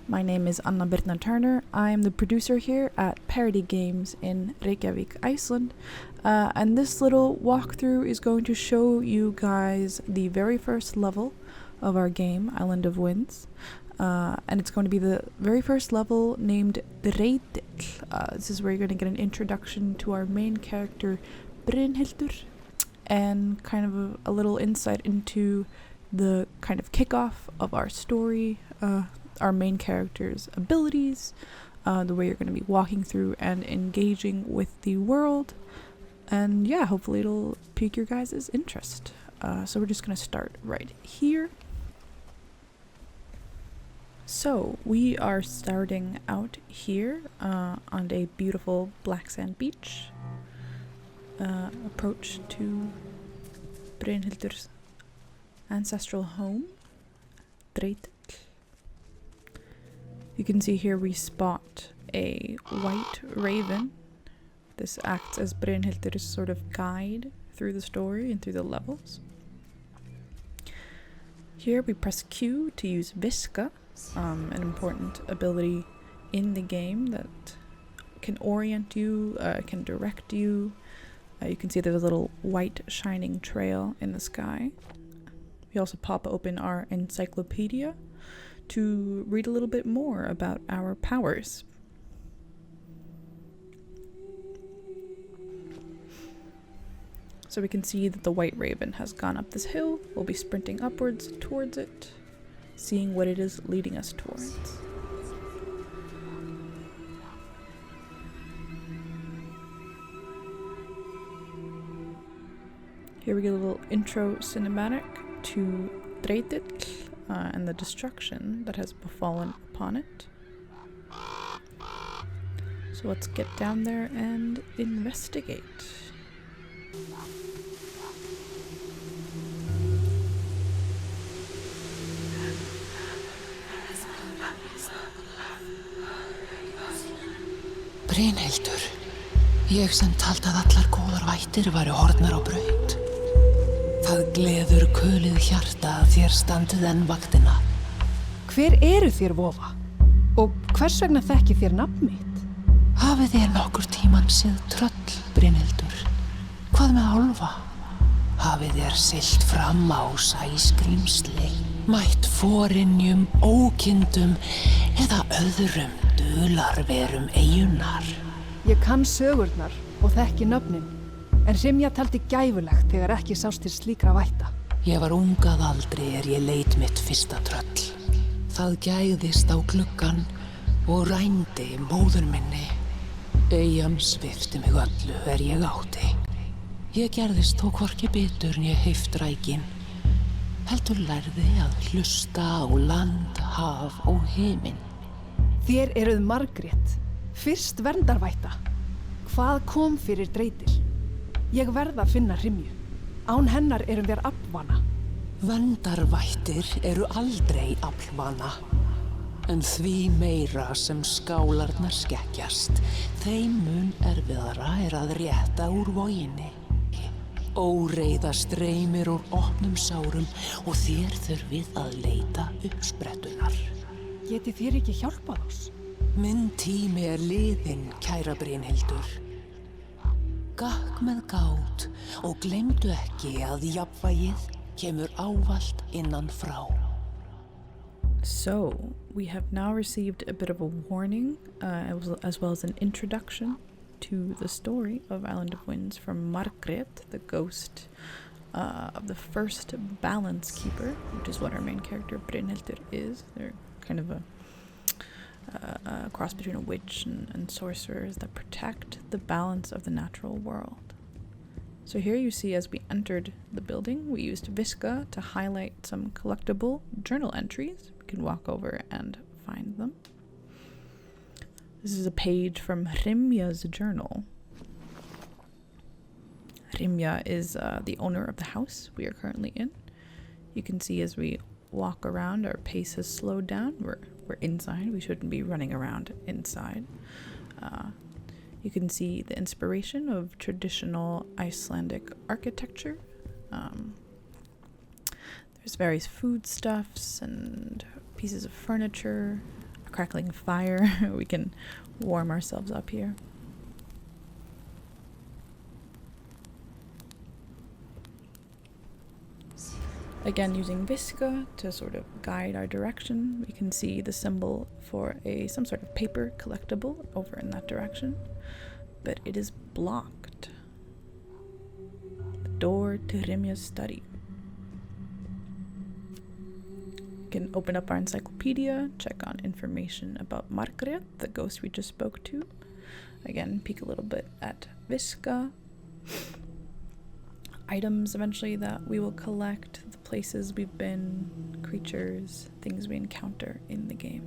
My name is Anna Birna Turner. I am the producer here at Parody Games in Reykjavik, Iceland. And this little walkthrough is going to show you guys the very first level of our game, Island of Winds. And it's going to be the very first level named Dreytill. This is where you're going to get an introduction to our main character, Brynhildur, and kind of a little insight into the kind of kickoff of our story, our main character's abilities, the way you're going to be walking through and engaging with the world. And yeah, hopefully it'll pique your guys' interest. So we're just going to start right here. So we are starting out here on a beautiful black sand beach. Approach to Brynhildur's ancestral home, Dreytill. You can see here we spot a white raven. This acts as Brynhildur's sort of guide through the story and through the levels. Here we press Q to use Viska, an important ability in the game that can orient you, can direct you. You can see there's a little white shining trail in the sky. We also pop open our encyclopedia to read a little bit more about our powers. So we can see that the white raven has gone up this hill. We'll be sprinting upwards towards it, seeing what it is leading us towards. Here we get a little intro cinematic to Dreytill and the destruction that has befallen upon it. So let's get down there and investigate. Brynhildur, ég sem taldi að allar góðar vættir væru horfnar á braut. Það gleður kulið hjarta að þér standið enn vaktina. Hver eru þér, vofa? Og hvers vegna þekki þér nafn mitt? Hafið þér nokkur tíman séð tröll, Brynhildur? Hvað með álfa? Hafið þér siglt fram á sæskrímsli, mætt forynjum, ókindum eða öðrum dularverum eyjunnar? Ég kann sögurnar og þekki nöfnin, en Hrymja taldi gæfulegt þegar ekki sást til slíkra vætta. Ég var ung að aldri ég leit mitt fyrsta tröll. Það gægðist á gluggann og rændi móður minni. Eyjan svipti mig öllu ég átti. Ég gerðist þó hvorki bitur né heiftrækin. Heldur lærði að hlusta á land, haf og himinn. Þér eruð Margrét, fyrst verndarvætta. Hvað kom fyrir Dreytill? Ég verð að finna Hrymju. Án hennar erum við aflvana. Verndarvættir eru aldrei aflvana. En því meira sem skálarnar skekkjast, þeim mun erfiðara að rétta úr voginni. Óreiða streymir úr opnum sárum og þér þurfið að leita uppsprettunar. Getið þér ekki hjálpað oss? Minn tími liðinn, kæra Brynhildur. Gakk með gát og gleymdu ekki að jafnvægið kemur ávallt innan frá. So, we have now received a bit of a warning, as well as an introduction to the story of Island of Winds from Margrét, the ghost of the first balance keeper, which is what our main character Brynhildur is. They're kind of a cross between a witch and sorcerers that protect the balance of the natural world. So here you see as we entered the building, we used Viska to highlight some collectible journal entries. We can walk over and find them. This is a page from Hrymja's journal. Hrymja is the owner of the house we are currently in. You can see as we walk around, our pace has slowed down. We're inside. We shouldn't be running around inside. You can see the inspiration of traditional Icelandic architecture. There's various foodstuffs and pieces of furniture, a crackling fire. We can warm ourselves up here. Again, using Visca to sort of guide our direction, we can see the symbol for some sort of paper collectible over in that direction, but it is blocked. The door to Rimja's study. We can open up our encyclopedia, check on information about Margaret, the ghost we just spoke to. Again, peek a little bit at Visca. Items eventually that we will collect, the places we've been, creatures, things we encounter in the game.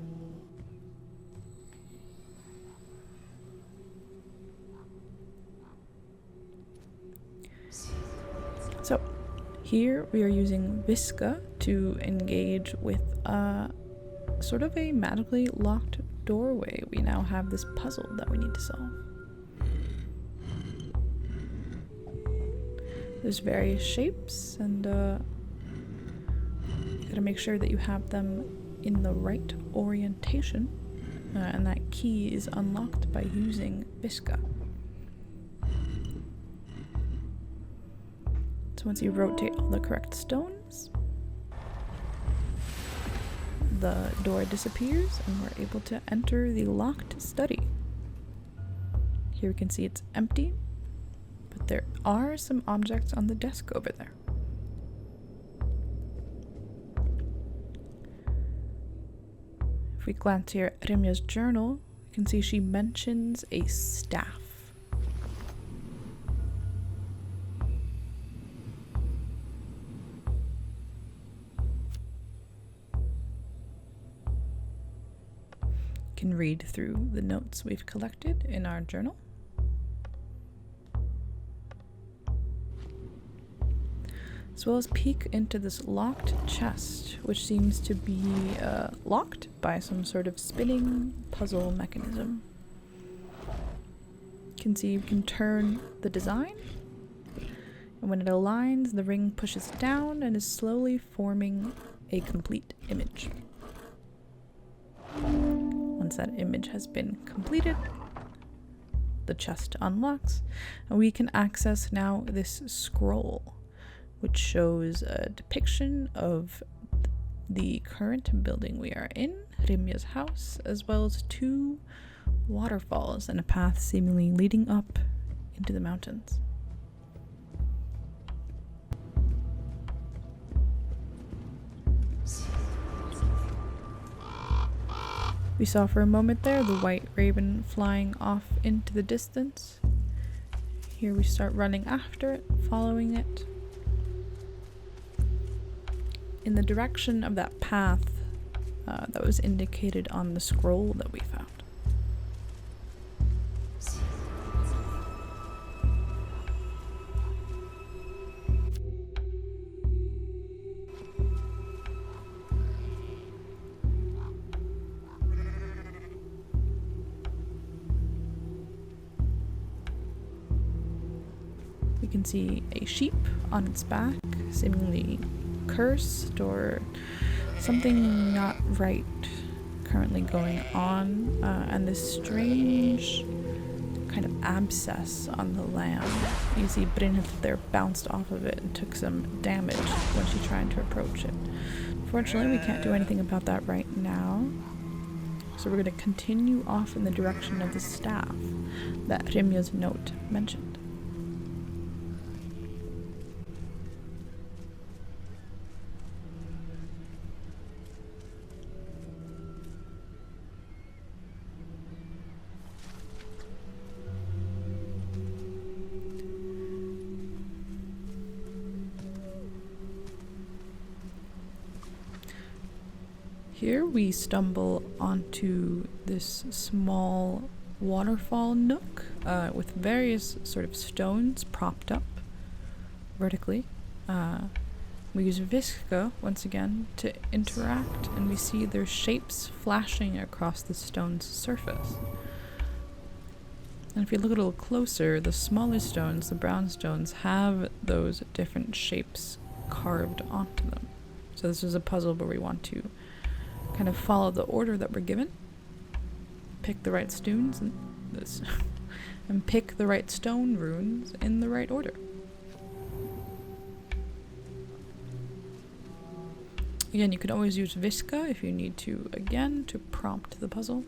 So here we are using Visca to engage with sort of a magically locked doorway. We now have this puzzle that we need to solve. There's various shapes, and you gotta make sure that you have them in the right orientation, and that key is unlocked by using Visca. So once you rotate all the correct stones, the door disappears and we're able to enter the locked study. Here we can see it's empty, but there are some objects on the desk over there. If we glance here at Rimja's journal, we can see she mentions a staff. You can read through the notes we've collected in our journal. As well as peek into this locked chest, which seems to be locked by some sort of spinning puzzle mechanism. You can see you can turn the design, and when it aligns, the ring pushes down and is slowly forming a complete image. Once that image has been completed, the chest unlocks, and we can access now this scroll, which shows a depiction of the current building we are in, Rimja's house, as well as 2 waterfalls and a path seemingly leading up into the mountains. We saw for a moment there the white raven flying off into the distance. Here we start running after it, following it, in the direction of that path that was indicated on the scroll that we found. We can see a sheep on its back, seemingly cursed or something not right currently going on, and this strange kind of abscess on the lamb. You see Brynhild there bounced off of it and took some damage when she tried to approach it. Fortunately, we can't do anything about that right now, so we're going to continue off in the direction of the staff that Rimja's note mentioned. Here we stumble onto this small waterfall nook with various sort of stones propped up vertically. We use Visca once again to interact, and we see their shapes flashing across the stone's surface. And if you look a little closer, the smaller stones, the brown stones, have those different shapes carved onto them. So this is a puzzle where we want to kind of follow the order that we're given pick the right stones and this and pick the right stone runes in the right order. Again, you can always use Viska if you need to, again, to prompt the puzzle.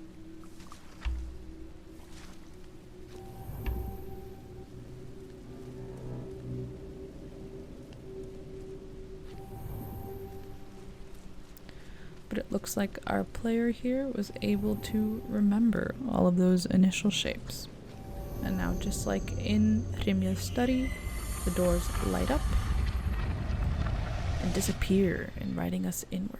But it looks like our player here was able to remember all of those initial shapes. And now, just like in Rimja's study, the doors light up and disappear, inviting us inwards.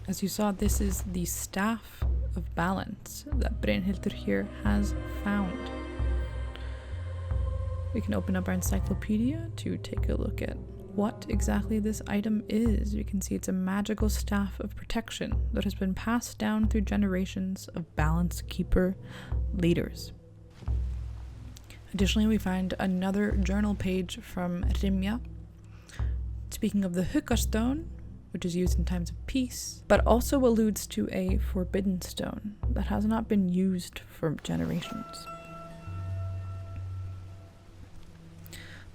As you saw, this is the staff of balance that Brynhildur here has found. We can open up our encyclopedia to take a look at what exactly this item is. You can see it's a magical staff of protection that has been passed down through generations of balance keeper leaders. Additionally, we find another journal page from Rimja, speaking of the Hukka stone, which is used in times of peace, but also alludes to a forbidden stone that has not been used for generations.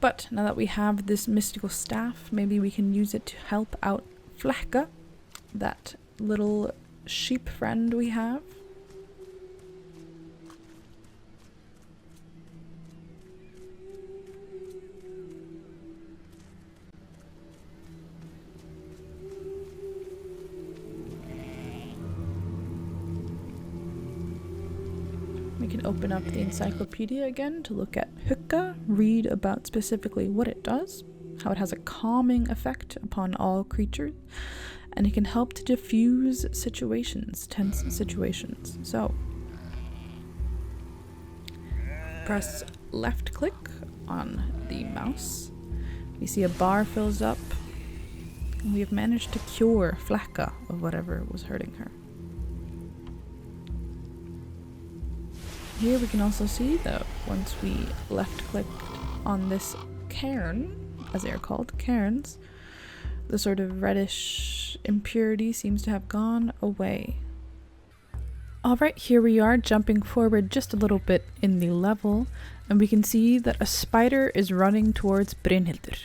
But now that we have this mystical staff, maybe we can use it to help out Flekka, that little sheep friend we have. We can open up the encyclopedia again to look at Hukka, read about specifically what it does, how it has a calming effect upon all creatures, and it can help to diffuse situations, tense situations. So, press left click on the mouse. We see a bar fills up, and we have managed to cure Flekka of whatever was hurting her. Here we can also see that once we left clicked on this cairn, as they are called, cairns, the sort of reddish impurity seems to have gone away. Alright, here we are jumping forward just a little bit in the level, and we can see that a spider is running towards Brynhildur.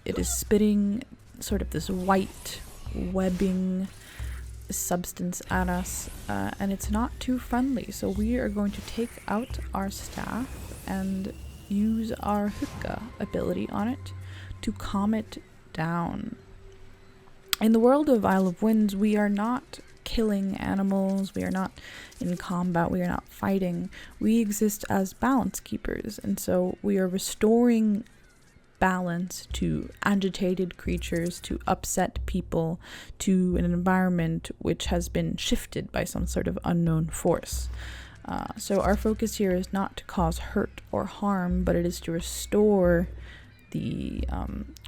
It is spitting sort of this white webbing substance at us, and it's not too friendly, so we are going to take out our staff and use our Hukka ability on it to calm it down. In the world of Isle of Winds, we are not killing animals, we are not in combat, we are not fighting. We exist as balance keepers, and so we are restoring balance to agitated creatures, to upset people, to an environment which has been shifted by some sort of unknown force. So our focus here is not to cause hurt or harm, but it is to restore the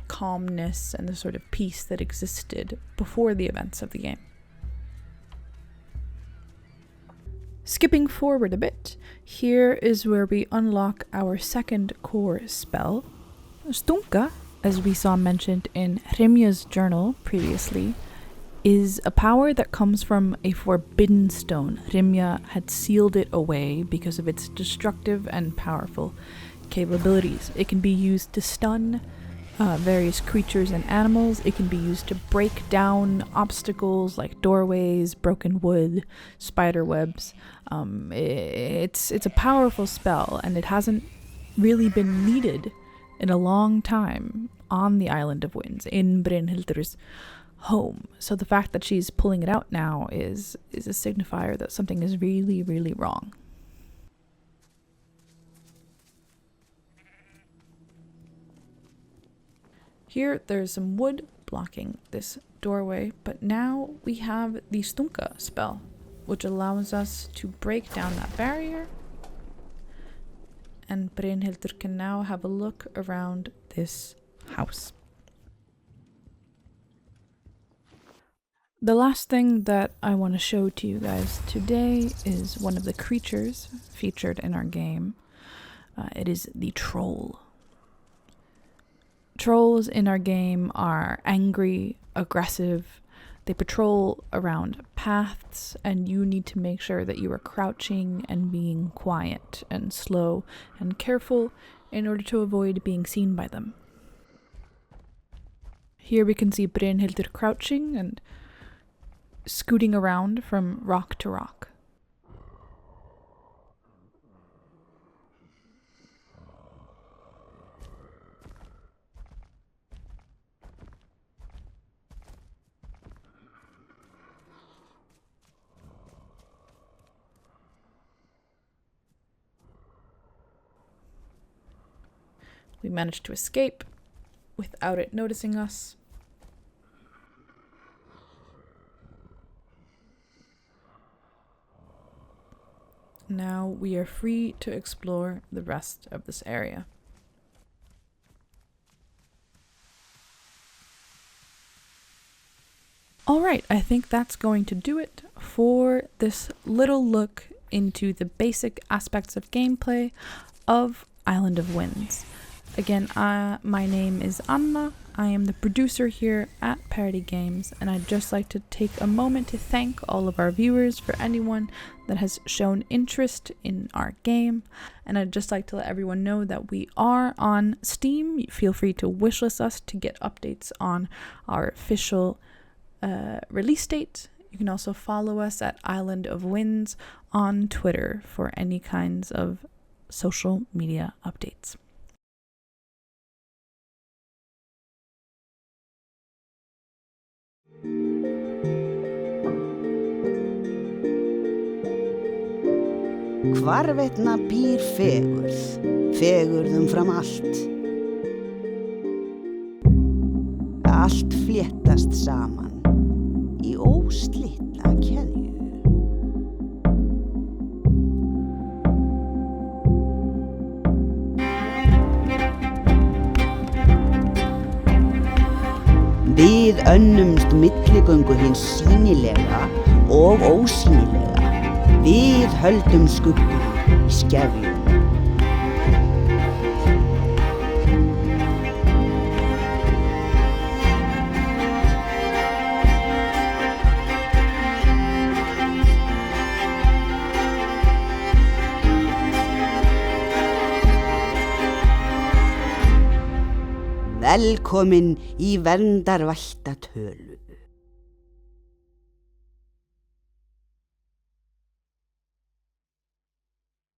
calmness and the sort of peace that existed before the events of the game. Skipping forward a bit, here is where we unlock our second core spell. Stuna, as we saw mentioned in Rimja's journal previously, is a power that comes from a forbidden stone. Rimja had sealed it away because of its destructive and powerful capabilities. It can be used to stun various creatures and animals. It can be used to break down obstacles like doorways, broken wood, spider webs. It's a powerful spell, and it hasn't really been needed in a long time on the Island of Winds, in Brynhildur's home. So the fact that she's pulling it out now is a signifier that something is really, really wrong. Here, there's some wood blocking this doorway, but now we have the stuna spell, which allows us to break down that barrier, and Brynhildur can now have a look around this house. The last thing that I want to show to you guys today is one of the creatures featured in our game. It is the troll. Trolls in our game are angry, aggressive. They patrol around paths, and you need to make sure that you are crouching and being quiet and slow and careful in order to avoid being seen by them. Here we can see Brynhildur crouching and scooting around from rock to rock. We managed to escape without it noticing us. Now we are free to explore the rest of this area. Alright, I think that's going to do it for this little look into the basic aspects of gameplay of Island of Winds. Again, my name is Anna. I am the producer here at Parody Games, and I'd just like to take a moment to thank all of our viewers for anyone that has shown interest in our game. And I'd just like to let everyone know that we are on Steam. Feel free to wishlist us to get updates on our official release date. You can also follow us at Island of Winds on Twitter for any kinds of social media updates. Hvarvetna býr fegurð, fegurðum fram allt. Allt fléttast saman í óslitna keðju. Við önnumst milligöngu hins sýnilega og ósýnilega. Við höldum skugguna í skefjum. Velkomin í verndarvætta tölu.